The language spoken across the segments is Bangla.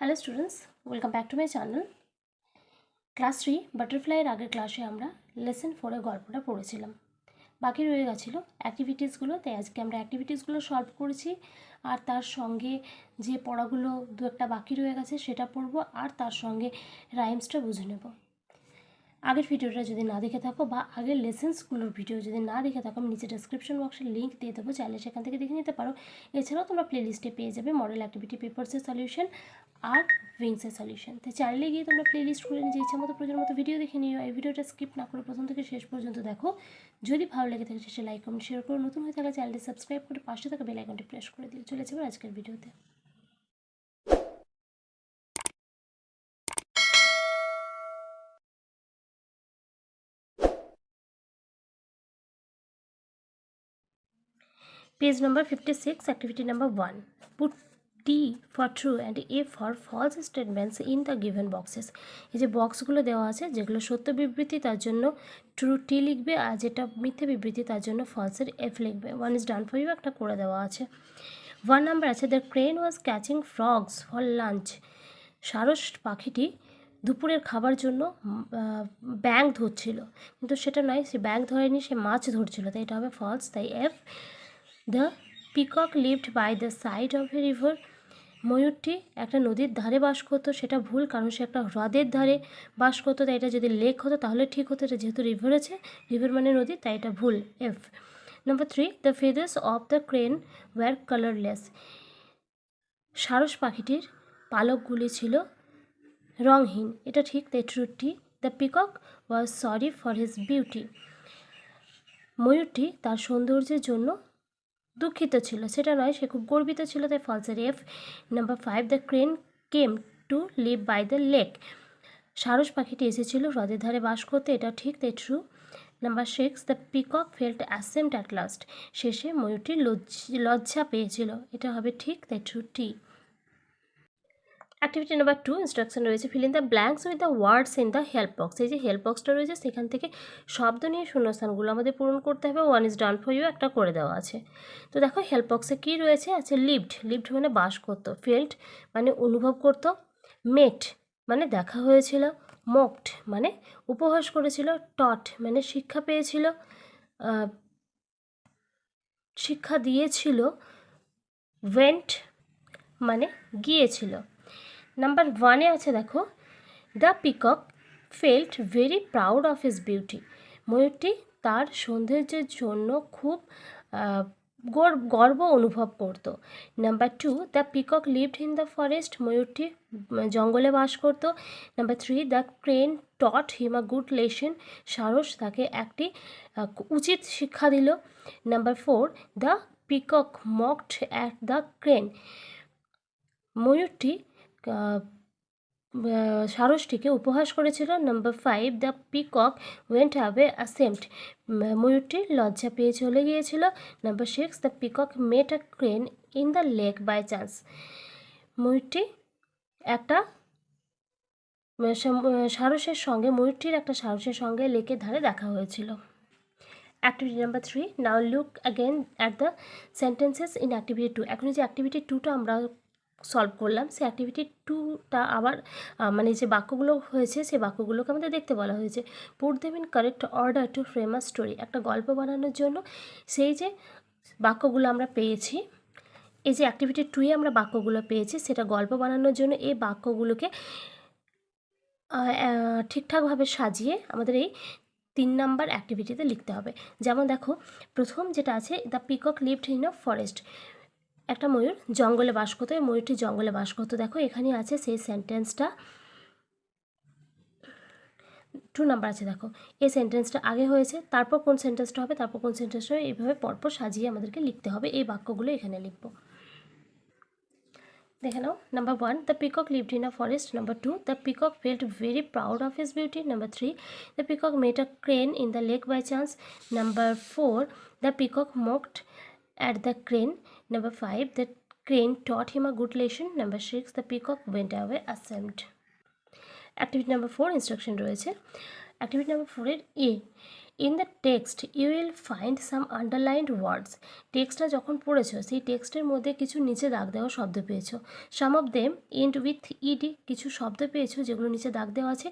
Hello students, welcome back to my channel. Class 3 বাটারফ্লাইয়ের আগের ক্লাসে আমরা লেসন 4 এর গল্পটা পড়েছিলাম। বাকি রয়ে গেছিলো অ্যাক্টিভিটিসগুলো, তাই আজকে আমরা অ্যাক্টিভিটিসগুলো সলভ করেছি। আর তার সঙ্গে যে পড়াগুলো দু একটা বাকি রয়ে গেছে সেটা পড়বো, আর তার সঙ্গে রাইমসটা বুঝে নেব। আগের ভিডিওটা যদি না দেখে থাকো বা আগের লেসেন্সগুলোর ভিডিও যদি না দেখে থাকো, আমি নিচে ডেসক্রিপশন বক্সে লিঙ্ক দিয়ে দেবো, চাইলে সেখান থেকে দেখে নিতে পারো। এছাড়াও তোমরা প্লেলিস্টে পেয়ে যাবে মডেল অ্যাক্টিভিটি পেপারসের সলিউশন আর উইংসের সলিউশন। তো চ্যানেলে গিয়ে তোমরা প্লেলিস্ট করে নিজে ইচ্ছা মতো প্রয়োজন মতো ভিডিও দেখে নিও। এই ভিডিওটা স্কিপ না করে প্রথম থেকে শেষ পর্যন্ত দেখো। যদি ভালো লেগে থাকে শেষে লাইক কমেন্ট শেয়ার করো, নতুন হয়ে থাকলে চ্যানেলটি সাবস্ক্রাইব করে পাশে থাকা বেল আইকনটি প্রেস করে দিও। চলে যাবো আজকের ভিডিওতে। Page number 56, activity number 1. Put T for true and A for false statements in the given boxes. এই যে বক্সগুলো দেওয়া আছে, যেগুলো সত্য বিবৃতি তার জন্য ট্রু টি লিখবে, আর যেটা মিথ্যে বিবৃতি তার জন্য ফলসের এফ লিখবে। 1 is done for you, একটা করে দেওয়া আছে। 1 নাম্বার আছে, the crane was catching frogs for lunch. সারস পাখিটি দুপুরের খাবার জন্য ব্যাঙ ধরছিল, কিন্তু সেটা নয়, সে ব্যাঙ ধরেনি, সে মাছ ধরছিল, তাই এটা হবে ফলস, তাই F. The peacock lived by the side of a river. ময়ূরটি একটা নদীর ধারে বাস করতো, সেটা ভুল, কারণ সে একটা হ্রদের ধারে বাস করতো, তাই এটা যদি লেক হতো তাহলে ঠিক হতো। এটা যেহেতু রিভার আছে, রিভার মানে নদী, তাই এটা ভুল, F. Number 3, the feathers of the crane were colourless. সারস পাখিটির পালকগুলি ছিল রংহীন, এটা ঠিক, তাই true T. The peacock was sorry for his beauty. ময়ূরটি তার সৌন্দর্যের জন্য দুঃখিত ছিল, সেটা নয়, সে খুব গর্বিত ছিল, তাই ফলসের F. Number 5, the crane came to live by the lake. সারস পাখিটি এসেছিল হ্রদের ধারে বাস করতে, এটা ঠিক, তাই true. Number 6, the peacock felt ashamed at last. শেষে ময়ূরটি লজ্জা পেয়েছিল, এটা হবে ঠিক, তাই true T. Activity number 2, instruction রয়েছে, fill in the blanks with the words in the help box. এই যে হেল্প বক্সটা রয়েছে, সেখান থেকে শব্দ নিয়ে শূন্যস্থানগুলো আমাদের পূরণ করতে হবে। 1 is done for you, একটা করে দেওয়া আছে। তো দেখো হেল্প বক্সে কী রয়েছে, আছে লিভড, লিভড মানে বাস করতো, ফেল্ট মানে অনুভব করতো, মেট মানে দেখা হয়েছিল, মকড মানে উপহাস করেছিল, টট মানে শিক্ষা পেয়েছিল, শিক্ষা দিয়েছিল, ওয়েন্ট মানে গিয়েছিল। নাম্বার 1-এ আছে দেখো, the peacock felt very proud of his beauty. ময়ূরটি তার সৌন্দর্যের জন্য খুব গর্ব অনুভব করত। Number 2, the peacock lived in the forest. ময়ূরটি জঙ্গলে বাস করত। Number 3, the crane taught him a good lesson. সারস তাকে একটি উচিত শিক্ষা দিল। Number 4, the peacock mocked at the crane. ময়ূরটি সারসটিকে উপহাস করেছিল। Number 5, the peacock went away ashamed. ময়ূরটি লজ্জা পেয়ে চলে গিয়েছিল। Number 6, the peacock met a crane in the lake by chance. ময়ূরটি একটা ময়ূরটির একটা সারসের সঙ্গে লেকের ধারে দেখা হয়েছিল। Activity number 3, now look again at the sentences in activity 2। এখন যে অ্যাক্টিভিটি 2টা আমরা সলভ করলাম, সেই অ্যাক্টিভিটি 2টা আবার মানে যে বাক্যগুলো হয়েছে সেই বাক্যগুলোকে আমাদের দেখতে বলা হয়েছে। Put them in correct order to frame a story. একটা গল্প বানানোর জন্য সেই যে বাক্যগুলো আমরা পেয়েছি, এই যে অ্যাক্টিভিটি 2-এ আমরা বাক্যগুলো পেয়েছি, সেটা গল্প বানানোর জন্য এই বাক্যগুলোকে ঠিকঠাকভাবে সাজিয়ে আমাদের এই 3 নাম্বার অ্যাক্টিভিটিতে লিখতে হবে। যেমন দেখো, প্রথম যেটা আছে, the peacock lived in a forest. একটা ময়ূর জঙ্গলে বাস করতো, এই ময়ূরটি জঙ্গলে বাস করতো। দেখো এখানে আছে সেই সেন্টেন্সটা, 2 নাম্বার আছে। দেখো এই সেন্টেন্সটা আগে হয়েছে, তারপর কোন সেন্টেন্সটা হবে, তারপর কোন সেন্টেন্সটা হবে, এইভাবে পরপর সাজিয়ে আমাদেরকে লিখতে হবে। এই বাক্যগুলো এখানে লিখব। দেখে নাও। Number 1, the peacock lived in a forest. Number 2, the peacock felt very proud of his beauty. Number 3, the peacock met a crane in the lake by chance. Number 4, the peacock mocked at the crane. Number 5, the crane taught him a good lesson. Number 6, the peacock went away ashamed. Activity number 4, instruction রয়েছে। Activity number 4-এর A in the text you will find some underlined words. টেক্সটটা যখন পড়েছো সেই টেক্সটের মধ্যে কিছু নিচে দাগ দেওয়া শব্দ পেয়েছো। Some of them end with ED, কিছু শব্দ পেয়েছো যেগুলো নিচে দাগ দেওয়া আছে,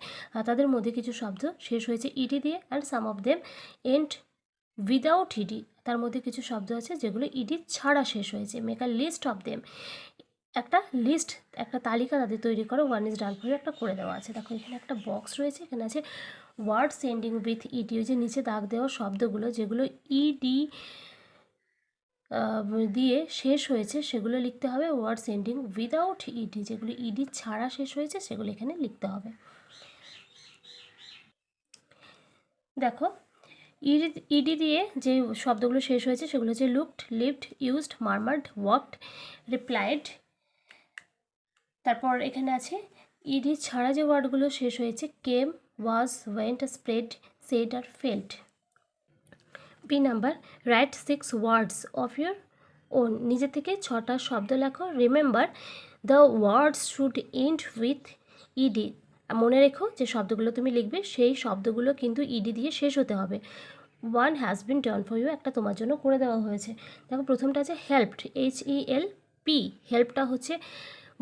তাদের মধ্যে কিছু শব্দ শেষ হয়েছে ইডি দিয়ে। And some of them end without ed, তার মধ্যে কিছু শব্দ আছে যেগুলো ইডি ছাড়া শেষ হয়েছে। Make a list of them, একটা লিস্ট, একটা তালিকা তাদের তৈরি করো। ওয়ান ইজ ডান ফর একটা করে দেওয়া আছে। দেখো এখানে একটা বক্স রয়েছে, এখানে আছে ওয়ার্ডস এন্ডিং উইথ ইডি, ওই যে নিচে দাগ দেওয়া শব্দগুলো যেগুলো ইডি দিয়ে শেষ হয়েছে সেগুলো লিখতে হবে। ওয়ার্ডস এন্ডিং উইদাউট ইডি, যেগুলো ইডি ছাড়া শেষ হয়েছে সেগুলো এখানে লিখতে হবে। দেখো ইডি দিয়ে যে শব্দগুলো শেষ হয়েছে সেগুলো হচ্ছে looked, lived, used, murmured, worked, replied. তারপর এখানে আছে ইডি ছাড়া যে ওয়ার্ডগুলো শেষ হয়েছে came, was, went, spread, said আর felt. B number, write 6 words of your own, নিজে থেকে 6টা শব্দ লেখো। Remember the words should end with ED, মনে রেখো যে শব্দগুলো তুমি লিখবে সেই শব্দগুলো কিন্তু ইডি দিয়ে শেষ হতে হবে। One has been done for you, একটা তোমার জন্য করে দেওয়া হয়েছে। দেখো প্রথমটা আছে হেল্পড, HELP, হেল্পটা হচ্ছে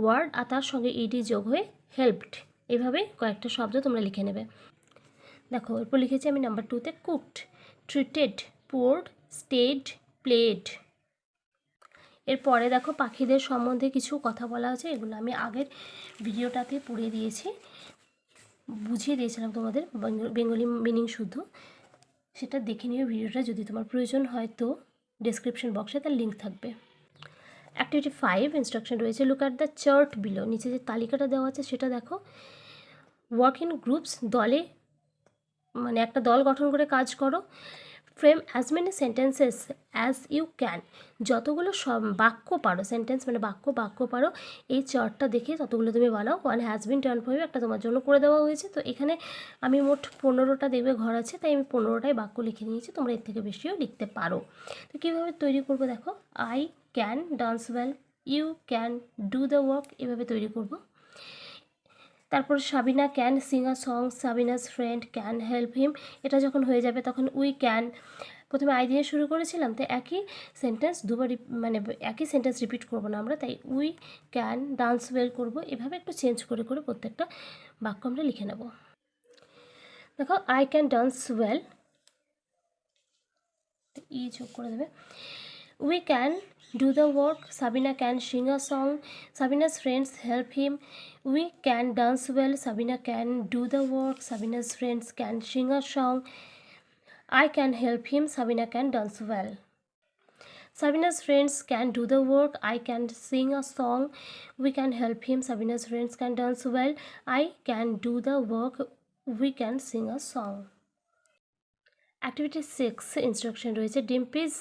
ওয়ার্ড আর তার সঙ্গে ইডি যোগ হয়ে হেল্পড। এভাবে কয়েকটা শব্দ তোমরা লিখে নেবে। দেখো এরপর লিখেছি আমি নাম্বার 2তে cooked, treated, poured, stayed, played. এরপরে দেখো পাখিদের সম্বন্ধে কিছু কথা বলা আছে, এগুলো আমি আগের ভিডিওটাতে পড়ে দিয়েছি, বুঝিয়ে দিয়েছিলাম তোমাদের বেঙ্গলি মিনিং শুদ্ধ, সেটা দেখে নিও ভিডিওটা, যদি তোমার প্রয়োজন হয় তো ডেসক্রিপশন বক্সে তার লিঙ্ক থাকবে। অ্যাক্টিভিটি 5 ইনস্ট্রাকশন রয়েছে, look at the chart below, নিচে যে তালিকাটা দেওয়া আছে সেটা দেখো। ওয়ার্ক ইন গ্রুপস, দলে মানে একটা দল গঠন করে কাজ করো। Frame as many sentences as you can, যতগুলো বাক্য পারো, সেন্টেন্স মানে বাক্য পারো এই চার্টটা দেখে ততগুলো তুমি বানাও। One has been done for you, একটা তোমার জন্য করে দেওয়া হয়েছে। তো এখানে আমি মোট 15টা দেখবে ঘর আছে, তাই আমি 15টাই বাক্য লিখে নিয়েছি, তোমরা এর থেকে বেশিও লিখতে পারো। তো কীভাবে তৈরি করবো দেখো, I can dance well, you can do the work, এভাবে তৈরি করব। তারপর Sabina can sing a song, Sabina's friend can help him, এটা যখন হয়ে যাবে তখন উই ক্যান, প্রথমে আই দিয়ে শুরু করেছিলাম তো একই সেন্টেন্স দুবার মানে একই সেন্টেন্স রিপিট করবো না আমরা, তাই উই ক্যান ডান্স ওয়েল করবো। এভাবে একটু চেঞ্জ করে করে প্রত্যেকটা বাক্য আমরা লিখে নেব। দেখো আই ক্যান ডান্স ওয়েল, ই যোগ করে দেবে। We can do the work, Sabina can sing a song, Sabina's friends help him. We can dance well, Sabina can do the work, Sabina's friends can sing a song. I can help him, Sabina can dance well. Sabina's friends can do the work, I can sing a song. We can help him, Sabina's friends can dance well. I can do the work, we can sing a song. Activity 6 instruction রয়েছে, Dimpy's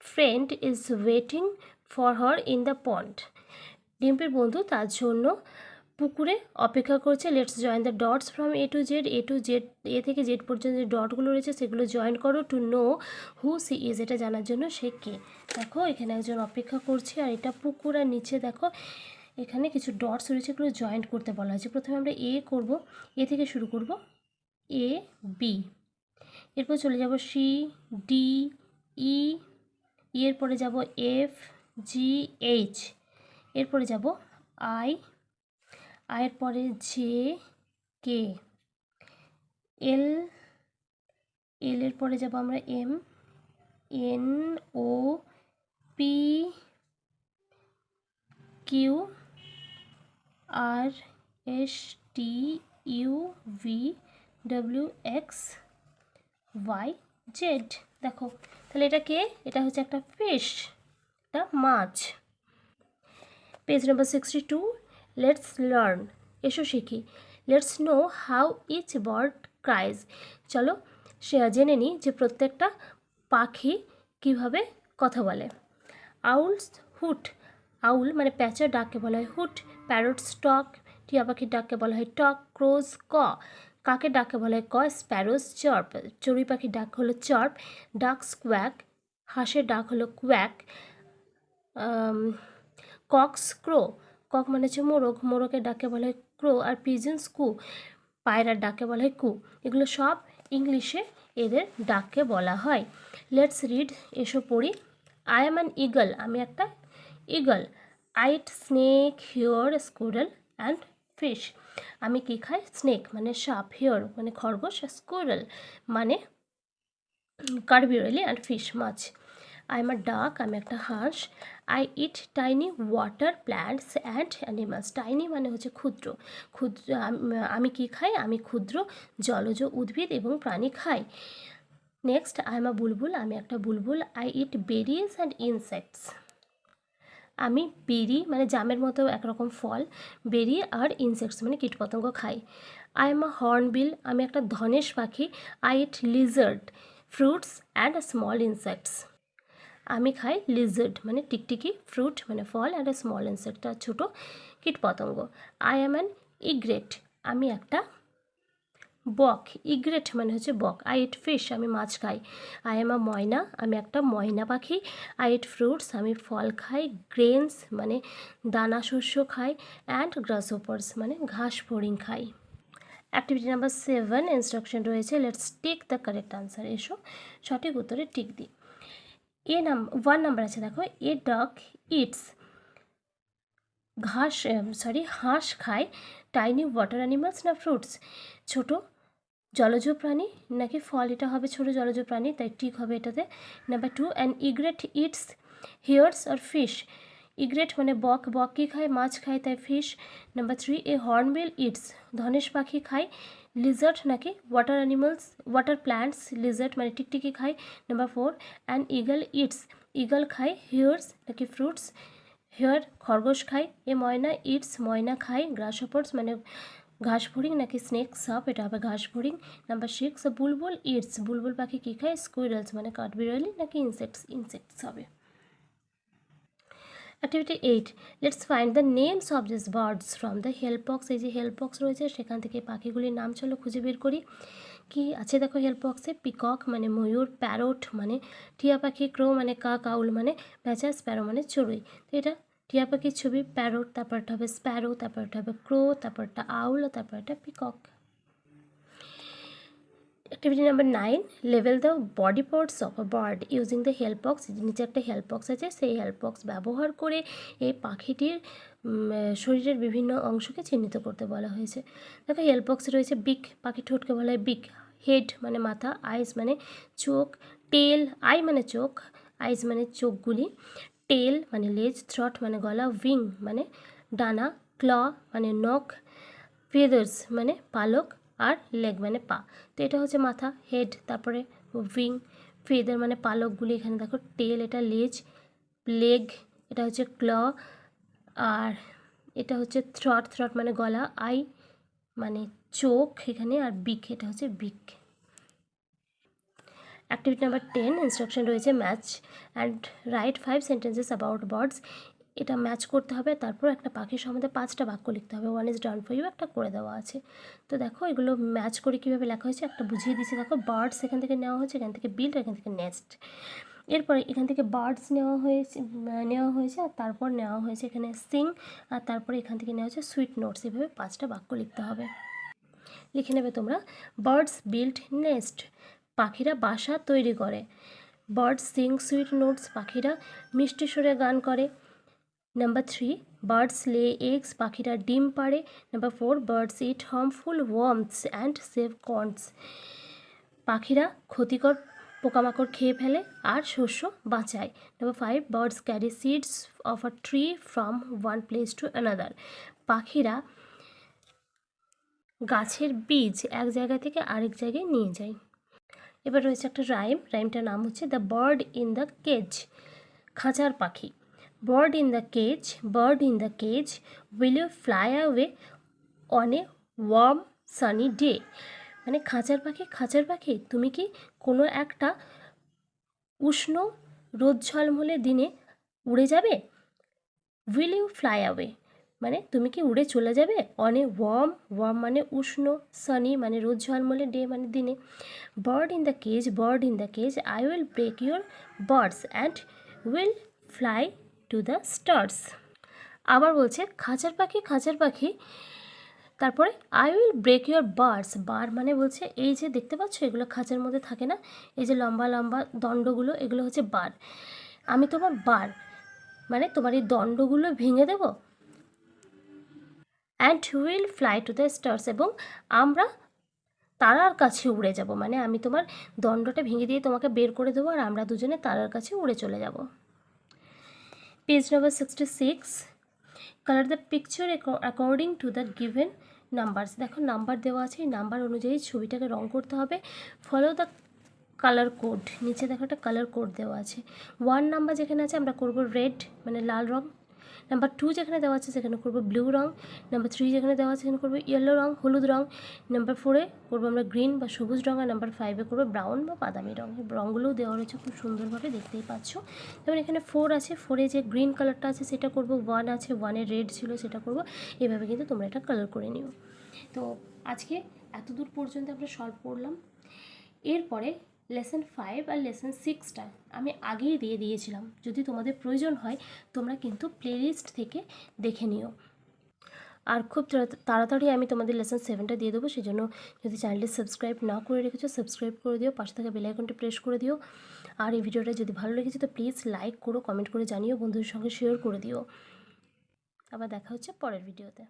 friend is waiting for her in the pond. ডিম্পির বন্ধু তার জন্য পুকুরে অপেক্ষা করছে। Let's join the dots from A to Z, A থেকে জেড পর্যন্ত যে ডটগুলো রয়েছে সেগুলো জয়েন করো। To know who she is, এটা জানার জন্য সে কে। দেখো এখানে একজন অপেক্ষা করছে আর এটা পুকুর, আর নিচে দেখো এখানে কিছু ডটস রয়েছে, এগুলো জয়েন্ট করতে বলা হয়েছে। প্রথমে আমরা এ করব, এ থেকে শুরু করব, এ বি, এরপর চলে যাব সি ডি ই, এরপরে যাব এফ জি এইচ, এরপরে যাব আই, আয়ের পরে জে কে, এল, এর পরে যাব আমরা M, N O P Q R S T U V W X Y Z. দেখো তাহলে এটা কে, এটা হচ্ছে একটা ফিশ, একটা মাছ। পেজ নাম্বার 62, লেটস লার্ন, এসো শিখি। Let's know how each bird cries, চলো সে জেনে নিই যে প্রত্যেকটা পাখি কিভাবে কথা বলে। আউলস হুট, আউল মানে প্যাঁচার ডাককে বলা হয় হুট। প্যারটস টক, টিয়া পাখির ডাককে বলা হয় টক। ক্রোজ ক, কাকের ডাককে বলা হয় ক। স্প্যারোস চার্প, চড়ুই পাখির ডাক হলো চার্প। ডাকস কোয়াক, হাঁসের ডাক হলো কোয়াক। কক্স ক্রো, কক মানে হচ্ছে মোরগ, মোরগের ডাকে বলা হয় ক্রো। আর পিজন্স কু, পায়রার ডাকে বলা হয় কু। এগুলো সব ইংলিশে এদের ডাককে বলা হয়। লেটস রিড, এসো পড়ি। আই অ্যাম অ্যান ইগল, আমি একটা eagle. I eat snake, হিওর, squirrel and fish. আমি কী খাই? স্নেক মানে সাপ, হিওর মানে খরগোশ, স্কুরেল মানে কাঠবিড়ালি, অ্যান্ড ফিশ মাছ। আই এম আ ডাক, আমি একটা হাঁস। I eat tiny water plants and animals. Tiny মানে হচ্ছে ক্ষুদ্র। ক্ষুদ্র আমি কী খাই? আমি ক্ষুদ্র জলজ উদ্ভিদ এবং প্রাণী খাই। Next, I am a bulbul, আমি একটা বুলবুল। I eat berries and insects. আমি বেরি মানে জামের মতো একরকম ফল, বেরি আর ইনসেক্টস মানে কীটপতঙ্গ খাই। আই এম আ হর্নবিল, আমি একটা ধনেশ পাখি। I eat Lizaad, fruits and small insects. আমি খাই লিজার্ড মানে টিকটিকি, ফ্রুট মানে ফল, অ্যান্ড স্মল ইনসেক্ট আর ছোটো কীটপতঙ্গ। আই অ্যাম অ্যান ইগ্রেট, আমি একটা বক। ইগ্রেট মানে হচ্ছে বক। আই ইট ফিশ, আমি মাছ খাই। আই এম আ ময়না, আমি একটা ময়না পাখি। আই ইট ফ্রুটস, আমি ফল খাই। গ্রেনস মানে দানা শস্য খাই। অ্যান্ড গ্রাসহপার্স মানে ঘাস ফড়িং খাই। অ্যাক্টিভিটি নাম্বার 7 ইনস্ট্রাকশন রয়েছে। Let's tick the correct answer, এসো সঠিক উত্তরে টিক দিই। 1 নাম্বার আছে, দেখো, এ ডগ ইটস হাঁস খায় টাইনি ওয়াটার অ্যানিমালস না ফ্রুটস, ছোট জলজ প্রাণী নাকি ফল? এটা হবে ছোট জলজ প্রাণী, তাই ঠিক হবে এটাতে। Number 2, an egret eats hares or fish. Egret মানে বক, বক কী খায়? মাছ খায়, তাই fish. Number 3, a hornbill eats, ধনেশ পাখি খায় লিজার্ড নাকি water animals, water plants, lizard মানে টিকটিকি খায়। Number 4, an eagle eats, eagle খায় হিয়ার্স নাকি ফ্রুটস, হিয়ার খরগোশ খায়। এ ময়না ইটস, ময়না খায় গ্রাসহপার্স মানে ঘাস ফড়িং নাকি স্নেক সাপ, এটা হবে ঘাস ফড়িং। নাম্বার 6, বুলবুল ইটস, বুলবুল পাখি কী খায়? স্কুইরেলস মানে কাঠবিড়ালি নাকি ইনসেক্টস হবে। Activity 8, let's find the names of this birds from the help box. এই যে হেল্প বক্স রয়েছে সেখান থেকে পাখিগুলির নাম চলো খুঁজে বের করি। কি আছে দেখো হেল্প বক্সে? পিকক মানে ময়ূর, প্যারট মানে টিয়া পাখি, ক্রো মানে কাক, আউল মানে প্যাঁচা, স্প্যারো মানে চড়ুই। তো এটা টিয়া পাখির ছবি প্যারট, তারপরটা হবে স্প্যারো, তারপরটা হবে ক্রো, তারপরটা আউল, তারপরটা পিকক। অ্যাক্টিভিটি নাম্বার 9, লেভেল the body parts of a bird using the help box. নিচে একটা হেল্প বক্স আছে, সেই হেল্প বক্স ব্যবহার করে এই পাখিটির শরীরের বিভিন্ন অংশকে চিহ্নিত করতে বলা হয়েছে। দেখো হেল্প বক্সে রয়েছে বিক, পাখির ঠোঁটকে বলা হয় বিক। হেড মানে মাথা, আইস মানে চোখ, টেল, আই মানে চোখ, আইস মানে চোখগুলি, টেল মানে লেজ, থ্রট মানে গলা, উইং মানে ডানা, ক্ল মানে নখ, ফেদার্স মানে পালক, আর লেগ মানে পা। তো এটা হচ্ছে মাথা, হেড, তারপরে উইং, ফেদার মানে পালকগুলি, এখানে দেখো টেল এটা লেজ, লেগ এটা হচ্ছে ক্ল, আর এটা হচ্ছে থ্রট মানে গলা, আই মানে চোখ এখানে, আর বিক এটা হচ্ছে বিক। অ্যাক্টিভিটি নাম্বার 10 ইনস্ট্রাকশন রয়েছে match and right 5 sentences about birds. এটা ম্যাচ করতে হবে, তারপর একটা পাখির সম্বন্ধে 5টা বাক্য লিখতে হবে। 1 ইজ ডান ফর ইউ, একটা করে দেওয়া আছে। তো দেখো এগুলো ম্যাচ করে কীভাবে লেখা হয়েছে একটা বুঝিয়ে দিচ্ছি। দেখো বার্ডস এখান থেকে নেওয়া হয়েছে, এখান থেকে বিল্ড, এখান থেকে নেস্ট। এরপরে এখান থেকে বার্ডস নেওয়া হয়েছে আর তারপর নেওয়া হয়েছে এখানে সিং, আর তারপরে এখান থেকে নেওয়া হয়েছে সুইট নোটস। এভাবে 5টা বাক্য লিখতে হবে, লিখে নেবে তোমরা। বার্ডস বিল্ড নেস্ট, পাখিরা বাসা তৈরি করে। বার্ডস সিং সুইট নোটস, পাখিরা মিষ্টি সুরে গান করে। নাম্বার 3, বার্ডস লে এগস, পাখিরা ডিম পাড়ে। Number 4, birds it harmful worms and save corns, পাখিরা ক্ষতিকর পোকামাকড় খেয়ে ফেলে আর শস্য বাঁচায়। Number 5, birds carry seeds of a tree from one place to another, পাখিরা গাছের বীজ এক জায়গা থেকে আরেক জায়গায় নিয়ে যায়। এবার রয়েছে একটা রাইমটার নাম হচ্ছে the bird in the cage, খাঁচার পাখি। Bird in the cage will you fly away on a warm sunny day, মানে খাঁচার পাখি তুমি কি কোনো একটা উষ্ণ রোদ ঝলমলে দিনে উড়ে যাবে? উইল ইউ ফ্লাই অ্যাওয়ে মানে তুমি কি উড়ে চলে যাবে? অন এ ওয়ার্ম মানে উষ্ণ, সানি মানে রোদ ঝলমলে, ডে মানে দিনে। Bird in the cage I will break your birds and will fly to the stars. আবার বলছে খাঁচার পাখি তারপরে I will break your bars. Bar মানে বলছে এই যে দেখতে পাচ্ছ এগুলো খাঁচার মধ্যে থাকে না, এই যে লম্বা লম্বা দণ্ডগুলো, এগুলো হচ্ছে বার। আমি তোমার বার মানে তোমার এই দণ্ডগুলো ভেঙে দেব। And will fly to the stars, এবং আমরা তারার কাছে উড়ে যাব, মানে আমি তোমার দণ্ডটা ভেঙে দিয়ে তোমাকে বের করে দেবো আর আমরা দুজনে তারার কাছে উড়ে চলে যাব। Page number 66, colour the picture according to the given numbers. দেখো নাম্বার দেওয়া আছে, এই নাম্বার অনুযায়ী ছবিটাকে রং করতে হবে। ফলো দ্য কালার কোড, নিচে দেখো একটা কালার কোড দেওয়া আছে। 1 নাম্বার যেখানে আছে আমরা করব রেড মানে লাল রং, নাম্বার 2 যেখানে দেওয়া আছে সেখানে করব ব্লু রং, নাম্বার 3 যেখানে দেওয়া আছে সেখানে করব ইয়েলো রং হলুদ রং, নাম্বার 4-এ করবো আমরা গ্রিন বা সবুজ রং, আর নাম্বার 5-এ করবো ব্রাউন বা বাদামি রং। রঙগুলোও দেওয়া রয়েছে খুব সুন্দরভাবে, দেখতেই পাচ্ছ। যেমন এখানে 4 আছে, 4-এ যে গ্রিন কালারটা আছে সেটা করব, 1 আছে 1-এ রেড ছিল সেটা করব, এভাবে কিন্তু তোমরা এটা কালার করে নিও। তো আজকে এতদূর পর্যন্ত আমরা সলভ করলাম। এরপরে লেসন 5 আর লেসন 6টা আমি আগেই দিয়ে দিয়েছিলাম, যদি তোমাদের প্রয়োজন হয় তোমরা কিন্তু প্লেলিস্ট থেকে দেখে নিও। আর খুব তাড়াতাড়ি আমি তোমাদের লেসন 7টা দিয়ে দেবো, সেই জন্য যদি চ্যানেলটি সাবস্ক্রাইব না করে রেখেছো সাবস্ক্রাইব করে দিও, পাশে থাকা বেল আইকনটি প্রেস করে দিও। আর এই ভিডিওটা যদি ভালো লেগেছে তো প্লিজ লাইক করো, কমেন্ট করে জানিও, বন্ধুদের সঙ্গে শেয়ার করে দিও। আবার দেখা হচ্ছে পরের ভিডিওতে।